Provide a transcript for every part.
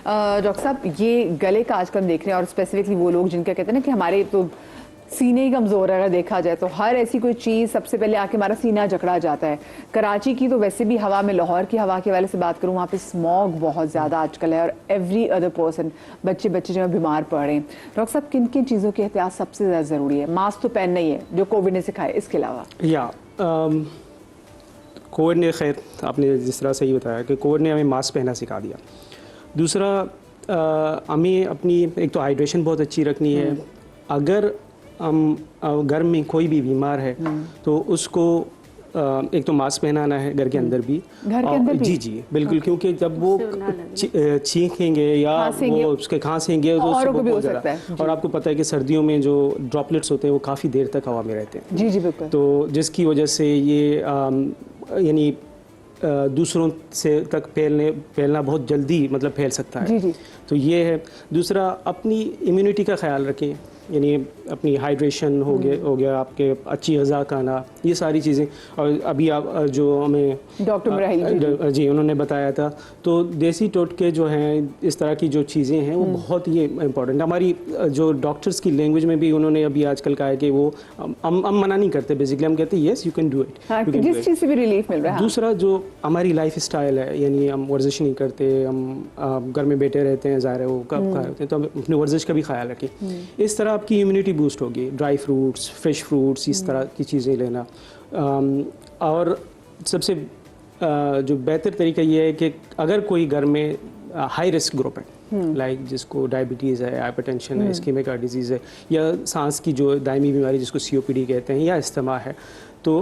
Doctor साहब, ये गले का आजकल देख रहे हैं और स्पेसिफिकली वो लोग जिनका कहते हैं ना कि हमारे तो सीने ही कमज़ोर है, अगर देखा जाए तो हर ऐसी कोई चीज़ सबसे पहले आके हमारा सीना जकड़ा जाता है। कराची की तो वैसे भी हवा में, लाहौर की हवा के वाले से बात करूँ, वहाँ पे स्मॉग बहुत ज़्यादा आजकल है और एवरी अदर पर्सन, बच्चे जो है बीमार पड़ रहे हैं। डॉक्टर साहब, किन किन चीज़ों की एहतियात सबसे ज़्यादा ज़रूरी है? मास्क तो पहनना ही है जो कोविड ने सिखाया, इसके अलावा कोविड ने, खैर आपने जिस तरह से ही बताया कि कोविड ने हमें मास्क पहनना सिखा दिया। दूसरा, हमें अपनी एक तो हाइड्रेशन बहुत अच्छी रखनी है। अगर हम घर में कोई भी बीमार है तो उसको एक तो मास्क पहनाना है घर के अंदर भी, घर के अंदर भी? जी जी बिल्कुल, क्योंकि जब वो छींकेंगे या वो उसके खांसेंगे तो उसको बहुत ज़्यादा, और आपको पता है कि सर्दियों में जो ड्रॉपलेट्स होते हैं वो काफ़ी देर तक हवा में रहते हैं। जी जी बिल्कुल। तो जिसकी वजह से ये यानी दूसरों से तक फैलना बहुत जल्दी मतलब फैल सकता है। जी जी। तो ये है। दूसरा, अपनी इम्यूनिटी का ख्याल रखें, यानी अपनी हाइड्रेशन हो गया आपके, अच्छी ग़िज़ा खाना, ये सारी चीज़ें। और अभी आप जो हमें डॉक्टर मराहिल जी उन्होंने बताया था, तो देसी टोटके जो हैं, इस तरह की जो चीज़ें हैं वो बहुत ही इम्पोर्टेंट। हमारी जो डॉक्टर्स की लैंग्वेज में भी उन्होंने अभी आजकल कहा है कि वो हम मना नहीं करते, बेसिकली हम कहते हैं yes you can do it, जिस चीज़ से भी रिलीफ मिल रहा है। दूसरा, जो हमारी लाइफ स्टाइल है, यानी हम वर्जिश नहीं करते, हम घर में बैठे रहते हैं, ज़ाहिर है वो कब खा होते हैं, तो हम अपनी वर्जिश का भी ख्याल रखें। इस तरह आपकी इम्यूनिटी बूस्ट होगी। ड्राई फ्रूट्स, फ्रेश फ्रूट्स, इस तरह की चीज़ें लेना। और सबसे जो बेहतर तरीका ये है कि अगर कोई घर में हाई रिस्क ग्रुप है, लाइक जिसको डायबिटीज़ है, हाइपरटेंशन है, इस्कीमिक हार्ट डिजीज़ है, या सांस की जो दायमी बीमारी जिसको COPD कहते हैं, या अस्थमा है, तो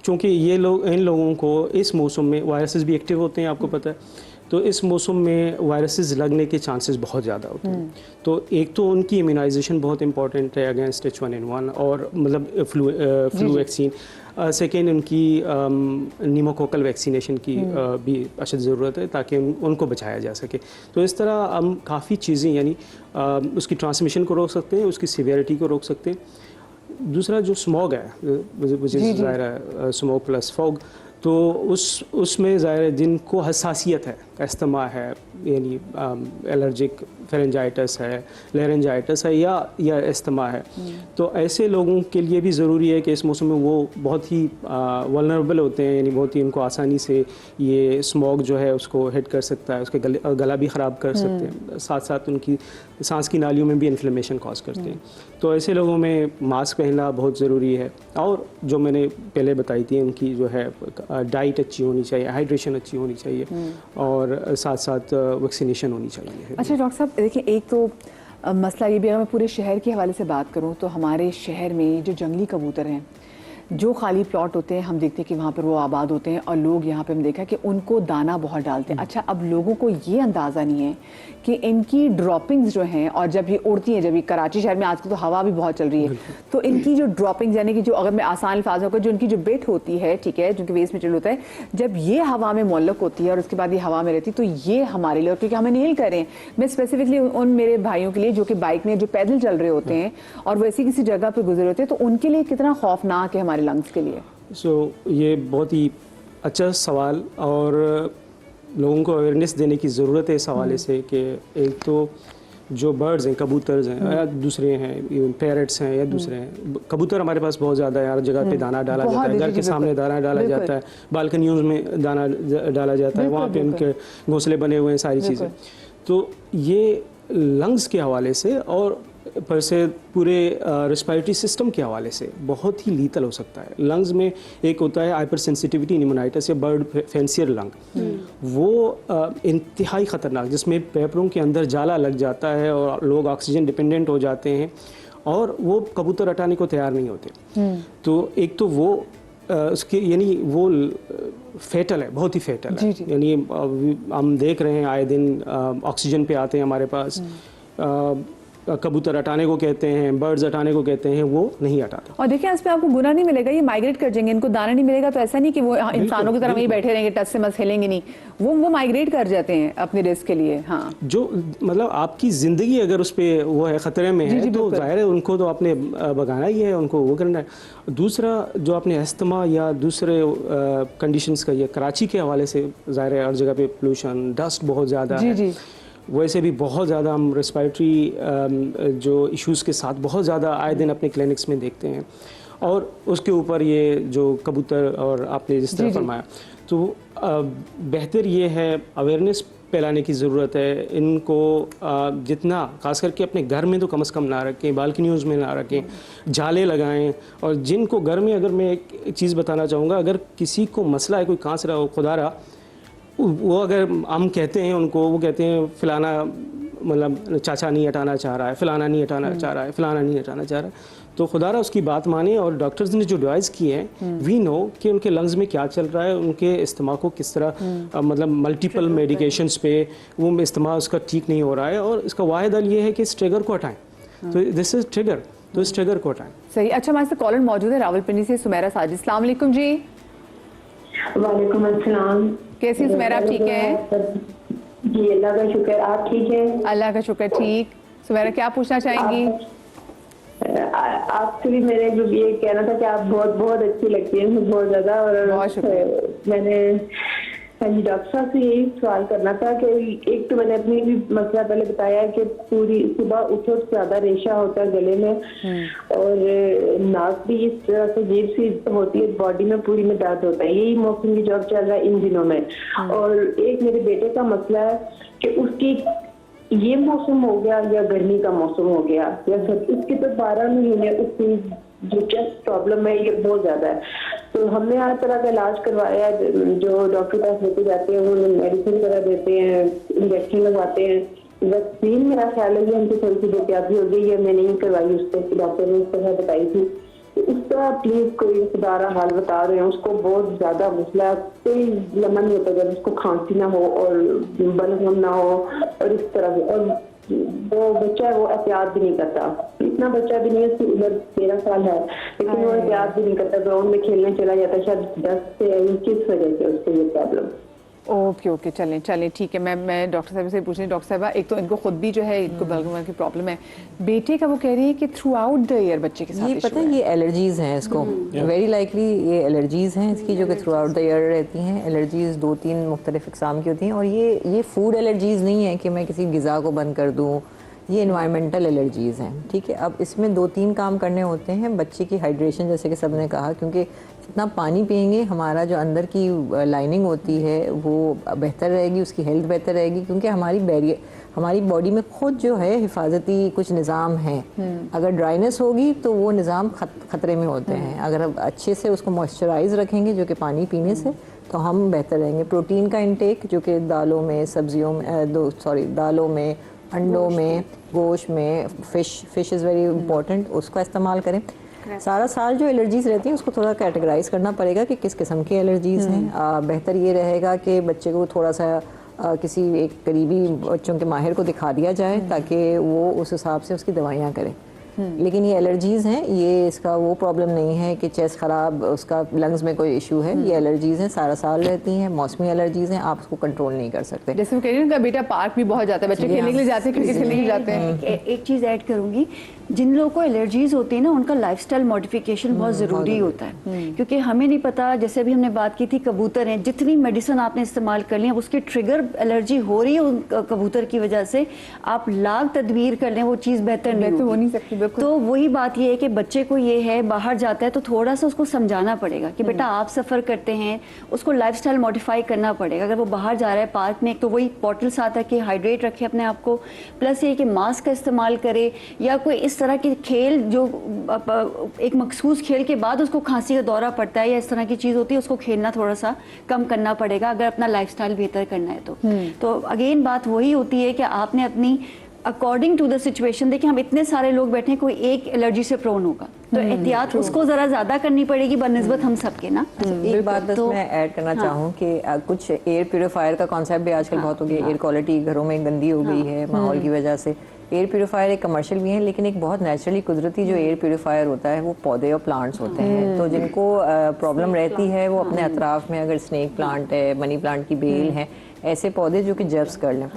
चूँकि इन लोगों को इस मौसम में वायरसेस भी एक्टिव होते हैं, आपको पता है, तो इस मौसम में वायरसेस लगने के चांसेस बहुत ज़्यादा होते हैं। तो एक तो उनकी इम्यूनाइजेशन बहुत इंपॉर्टेंट है अगेंस्ट H1N1 और मतलब फ्लू वैक्सीन। सेकेंड, उनकी निमोकोकल वैक्सीनेशन की भी अशद ज़रूरत है ताकि उनको बचाया जा सके। तो इस तरह हम काफ़ी चीज़ें, यानी उसकी ट्रांसमिशन को रोक सकते हैं, उसकी सीवियरिटी को रोक सकते हैं। दूसरा, जो स्मॉग है, मुझे ज़ाहिर है स्मॉग प्लस फॉग, तो उसमें ज़ाहिर है जिनको हसासियत है, अस्थमा है, यानी एलर्जिक फेरेंजाइटिस है, लेरेंजाइटिस है, या अस्थमा है, तो ऐसे लोगों के लिए भी ज़रूरी है कि इस मौसम में वो बहुत ही वल्नरेबल होते हैं, यानी बहुत ही उनको आसानी से ये स्मॉग जो है उसको हिट कर सकता है, उसके गला भी ख़राब कर सकते हैं, साथ साथ उनकी सांस की नालियों में भी इन्फ्लेमेशन कॉज करते हैं। तो ऐसे लोगों में मास्क पहनना बहुत ज़रूरी है। और जो मैंने पहले बताई थी, उनकी जो है डाइट अच्छी होनी चाहिए, हाइड्रेशन अच्छी होनी चाहिए, और साथ साथ वैक्सीनेशन होनी चाहिए। अच्छा डॉक्टर साहब, देखिए एक तो मसला ये भी, अगर मैं पूरे शहर के हवाले से बात करूं तो हमारे शहर में जो जंगली कबूतर हैं, जो खाली प्लॉट होते हैं, हम देखते हैं कि वहाँ पर वो आबाद होते हैं और लोग यहाँ पे हम देखा कि उनको दाना बहुत डालते हैं। अच्छा, अब लोगों को ये अंदाज़ा नहीं है कि इनकी ड्रॉपिंग्स जो हैं, और जब ये उड़ती हैं, जब ये कराची शहर में आजकल तो हवा भी बहुत चल रही है, तो इनकी जो ड्रॉपिंग्स, यानी कि जो, अगर मैं आसान अल्फाज में, जो इनकी जो बिट होती है, ठीक है, जो कि वेस्ट मटेरियल होता है, जब ये हवा में मुअल्लक होती है और उसके बाद ये हवा में रहती है, तो ये हमारे लिए, क्योंकि हम इनहेल कर रहे हैं, मैं स्पेसिफिकली उन मेरे भाइयों के लिए जो कि बाइक में जो पैदल चल रहे होते हैं और वैसी किसी जगह पर गुजरे होते हैं, तो उनके लिए कितना खौफनाक है हमारे लंग्स के लिए। ये बहुत ही अच्छा सवाल, और लोगों को अवेयरनेस देने की ज़रूरत है इस हवाले से कि एक तो जो बर्ड्स हैं, कबूतर हैं, या दूसरे हैं, पैरट्स हैं, या दूसरे हैं। कबूतर हमारे पास बहुत ज़्यादा है, हर जगह पे दाना डाला जाता है, घर के सामने दाना डाला जाता है, बालकनियों में दाना डाला जाता है, वहाँ पे उनके घोंसले बने हुए हैं, सारी चीज़ें। तो ये लंग्स के हवाले से और पर से पूरे रेस्पिरेटरी सिस्टम के हवाले से बहुत ही लीतल हो सकता है। लंग्स में एक होता है हाइपर सेंसिटिविटी निमोनाइटिस या बर्ड फैंसियर लंग, वो इंतहाई ख़तरनाक, जिसमें फेफड़ों के अंदर जाला लग जाता है और लोग ऑक्सीजन डिपेंडेंट हो जाते हैं और वो कबूतर हटाने को तैयार नहीं होते। तो एक तो वो उसके, यानी वो फेटल है, बहुत ही फेटल है, यानी हम देख रहे हैं आए दिन ऑक्सीजन पे आते हैं हमारे पास, कबूतर हटाने को कहते हैं, बर्ड्स हटाने को कहते हैं, वो नहीं हटाता। और देखिए, इस पे आपको गुना नहीं मिलेगा, ये माइग्रेट कर जाएंगे, इनको दाना नहीं मिलेगा तो ऐसा नहीं कि वो इंसानों की तरह वहीं बैठे रहेंगे, टस से मस हिलेंगे नहीं, वो माइग्रेट कर जाते हैं अपने रिस्क के लिए। हाँ, जो मतलब आपकी ज़िंदगी अगर उस पर वो है ख़तरे में है, तो ज़ाहिर है उनको तो आपने भगाना ही है, उनको वो करना है। दूसरा, जो आपने अस्थमा या दूसरे कंडीशंस का, ये कराची के हवाले से ज़ाहिर है हर जगह पे पोल्यूशन, डस्ट बहुत ज़्यादा है, वैसे भी बहुत ज़्यादा हम रेस्पिरेटरी जो इश्यूज़ के साथ बहुत ज़्यादा आए दिन अपने क्लिनिक्स में देखते हैं। और उसके ऊपर ये जो कबूतर और आपने जिस तरह फरमाया, तो बेहतर ये है अवेयरनेस फैलाने की ज़रूरत है। इनको जितना खास करके अपने घर में तो कम से कम ना रखें, बालकनियों में ना रखें, जाले लगाएं। और जिनको घर में, अगर मैं एक चीज़ बताना चाहूँगा, अगर किसी को मसला है, कोई कांच रहा हो, खुदा रहा, वो अगर हम कहते हैं उनको, वो कहते हैं फ़लाना मतलब चाचा नहीं हटाना चाह रहा है, फ़लाना नहीं हटाना चाह रहा है, फ़लाना नहीं हटाना चाह रहा है, तो खुदारा उसकी बात माने। और डॉक्टर्स ने जो एडवाइस किए हैं, वी नो कि उनके लंग्स में क्या चल रहा है, उनके इस्तेमाल को किस तरह मतलब मल्टीपल मेडिकेशंस पे वो इस्तेमाल उसका ठीक नहीं हो रहा है। और इसका वाहिद हल ये है कि इस ट्रिगर को हटाएं। तो दिस इज़ ट्रिगर, तो इस ट्रिगर को हटाएं। सही। अच्छा, हमारे साथ कॉलर मौजूद है रावलपिंडी से, सुमेरा साजिद। अस्सलाम वालेकुम जी। वालेकुम अस्सलाम। कैसी सुमेरा, आप ठीक हैं? जी अल्लाह का शुक्र, आप ठीक हैं? अल्लाह का शुक्र, ठीक। सुमेरा, क्या पूछना चाहेंगी? आपसे भी मेरे जो ये कहना था कि आप बहुत बहुत अच्छी लगती हैं, मुझे बहुत ज्यादा। और बहुत शुक्रिया। मैंने हाँ जी डॉक्टर साहब से यही सवाल करना था कि एक तो मैंने अपनी भी मसला पहले बताया कि पूरी सुबह उठो तो ज्यादा रेशा होता है गले में, और नाक भी इस तरह से अजीब सी होती है, बॉडी में पूरी में दर्द होता है। यही मौसम की जॉब चल रहा है इन दिनों में। और एक मेरे बेटे का मसला है कि उसकी ये मौसम हो गया या गर्मी का मौसम हो गया या सब, इसके तो 12 महीने उसकी जो चेस्ट प्रॉब्लम है ये बहुत ज्यादा है। तो हमने हर तरह का इलाज करवाया, जो डॉक्टर के पास लेके जाते हैं वो मेडिसिन वगैरह देते हैं, इंजेक्शन लगाते हैं। वैक्सीन मेरा ख्याल है ये हमको थोड़ी सी बेहतियाती हो गई है, मैं नहीं करवाई उससे, डॉक्टर ने उस तरह बताई थी। तो उसका प्लीज कोई खुदारा हाल बता रहे हैं, उसको बहुत ज्यादा मसला, कोई लम्हा नहीं होता जब उसको खांसी ना हो और बलगम ना हो और इस तरह से। और वो बच्चा है वो एहतियात भी नहीं करता, इतना बच्चा भी नहीं है, उसकी उम्र 13 साल है, लेकिन वो एहतियात भी नहीं करता, ग्राउंड में खेलने चला जाता है, शायद 10 से किस वजह से उसको ये प्रॉब्लम। ओके ओके, चलें चलें, ठीक है। मैं डॉक्टर साहब से पूछ रही हूँ। डॉक्टर साहब, एक तो इनको खुद भी जो है इनको बलगम की प्रॉब्लम है, बेटे का वो कह रही है कि थ्रू आउट द ईयर बच्चे के साथ ये पता है ये एलर्जीज हैं इसको, वेरी लाइकली ये एलर्जीज हैं इसकी जो कि थ्रू आउट द ईयर रहती हैं। एलर्जीज 2-3 मुख्तलिफ इकसाम की होती हैं। और ये फूड एलर्जीज नहीं है कि मैं किसी ग़िज़ा को बंद कर दूँ, ये इन्वायरमेंटल एलर्जीज़ हैं, ठीक है। अब इसमें 2-3 काम करने होते हैं। बच्चे की हाइड्रेशन, जैसे कि सब ने कहा, क्योंकि इतना पानी पिएंगे हमारा जो अंदर की लाइनिंग होती है वो बेहतर रहेगी, उसकी हेल्थ बेहतर रहेगी, क्योंकि हमारी बॉडी में खुद जो है हिफाजती कुछ निज़ाम है। अगर ड्राइनेस होगी तो वो निज़ाम ख़तरे में होते हैं। अगर हम अच्छे से उसको मॉइस्चराइज रखेंगे जो कि पानी पीने से, तो हम बेहतर रहेंगे। प्रोटीन का इंटेक जो कि दालों में, सब्जियों में, दालों में, अंडों में, गोश्त में, फ़िश इज़ वेरी इंपॉर्टेंट, उसका इस्तेमाल करें। सारा साल जो एलर्जीज़ रहती हैं उसको थोड़ा कैटेगराइज करना पड़ेगा कि किस किस्म की एलर्जीज़ हैं। बेहतर ये रहेगा कि बच्चे को थोड़ा सा किसी एक करीबी बच्चों के माहिर को दिखा दिया जाए ताकि वो उस हिसाब से उसकी दवाइयाँ करें। लेकिन ये एलर्जीज़ हैं, ये इसका वो प्रॉब्लम नहीं है कि चेस्ट ख़राब, उसका लंग्स में कोई इशू है। ये एलर्जीज़ हैं, सारा साल रहती हैं, मौसमी एलर्जीज़ हैं, आप उसको कंट्रोल नहीं कर सकते। जैसे वो कह रही है उनका बेटा पार्क भी बहुत जाता है, बच्चे खेलने के लिए जाते हैं, क्रिकेट खेलने के लिए जाते हैं। एक चीज़ ऐड करूँगी, जिन लोगों को एलर्जीज होती है ना उनका लाइफस्टाइल मॉडिफिकेशन बहुत ज़रूरी होता है, क्योंकि हमें नहीं पता। जैसे अभी हमने बात की थी कबूतर हैं, जितनी मेडिसिन आपने इस्तेमाल कर ली, उसकी ट्रिगर एलर्जी हो रही है उन कबूतर की वजह से, आप लाख तदबीर कर लें वो चीज़ बेहतर नहीं हो नहीं सकती। तो वही बात ये है कि बच्चे को ये है, बाहर जाता है तो थोड़ा सा उसको समझाना पड़ेगा कि बेटा आप सफ़र करते हैं, उसको लाइफस्टाइल मॉडिफाई करना पड़ेगा। अगर वो बाहर जा रहा है पार्क में, एक तो वही बॉटल साथ है कि हाइड्रेट रखे अपने आप को, प्लस ये कि मास्क का इस्तेमाल करे, या कोई इस तरह की खेल जो एक मखसूस खेल के बाद उसको खांसी का दौरा पड़ता है या इस तरह की चीज़ होती है, उसको खेलना थोड़ा सा कम करना पड़ेगा अगर अपना लाइफस्टाइल बेहतर करना है तो अगेन बात वही होती है कि आपने अपनी अकॉर्डिंग टू द सिचुएशन, देखिए हम इतने सारे लोग बैठे हैं, कोई एक एलर्जी से प्रोन होगा तो एहतियात उसको ज़रा ज़्यादा करनी पड़ेगी बनस्बत हम सबके ना। एक बात बस मैं ऐड करना चाहूँ कि कुछ एयर प्योरीफायर का कॉन्सेप्ट भी आजकल बहुत हो गया। एयर क्वालिटी घरों में गंदी हो गई है माहौल की वजह से। एयर प्योरीफायर एक कमर्शियल भी है, लेकिन एक बहुत नेचुरली कुदरती जो एयर प्योरीफायर होता है वो पौधे और प्लांट्स होते हैं। तो जिनको प्रॉब्लम रहती है वो अपने अतराफ में, अगर स्नेक प्लांट है, मनी प्लांट की बेल है, ऐसे पौधे जो कि जब्स कर लें।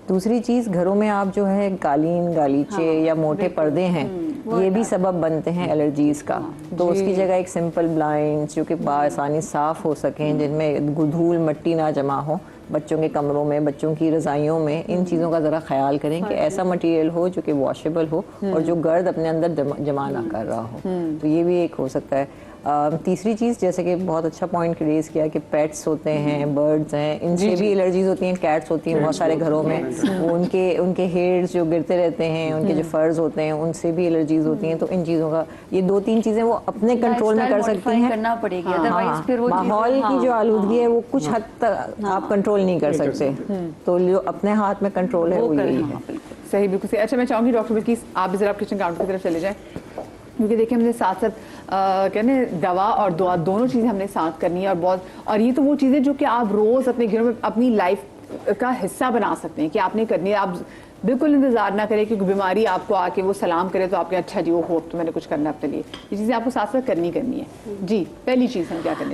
दूसरी चीज़, घरों में आप जो है कालीन, गालीचे या मोटे पर्दे हैं, ये भी सबब बनते हैं एलर्जीज़ का। तो उसकी जगह एक सिंपल ब्लाइंड्स जो कि आसानी साफ़ हो सकें, जिनमें धूल मट्टी ना जमा हो, बच्चों के कमरों में, बच्चों की रज़ाइयों में, इन चीज़ों का ज़रा ख्याल करें कि ऐसा मटेरियल हो जो कि वॉशेबल हो और जो गर्द अपने अंदर जमा ना कर रहा हो। तो ये भी एक हो सकता है। तीसरी चीज़, जैसे कि बहुत अच्छा पॉइंट रेज किया कि पेट्स होते हैं, बर्ड्स हैं, इनसे भी एलर्जीज होती हैं। कैट्स होती हैं बहुत सारे घरों में, वो उनके हेयर्स जो गिरते रहते हैं, उनके जो फर्स होते हैं, उनसे भी एलर्जीज होती हैं। तो इन चीज़ों का, ये 2-3 चीज़ें वो अपने कंट्रोल में कर सकती हैं। करना पड़ेगी, अदरवाइज फिर वो माहौल की जो आलूदगी है वो कुछ हद तक आप कंट्रोल नहीं कर सकते, तो जो अपने हाथ में कंट्रोल है वो यही है। सही, बिल्कुल सही। अच्छा, मैं चाहूँगी डॉक्टर बिल्किस आप भी ज़रा किचन काउंटर की तरफ चले जाएं, क्योंकि देखिए हमने साथ साथ कहने दवा और दुआ दोनों चीज़ें हमने साथ करनी है, और ये तो वो चीज़ें जो कि आप रोज़ अपने घरों में अपनी लाइफ का हिस्सा बना सकते हैं कि आपने करनी है। आप बिल्कुल इंतजार ना करें कि बीमारी आपको आके वो सलाम करे तो आपके अच्छा जी वो हो तो मैंने कुछ करना है अपने लिए। ये चीज़ें आपको साथ साथ करनी है। जी, पहली चीज़ हम क्या करने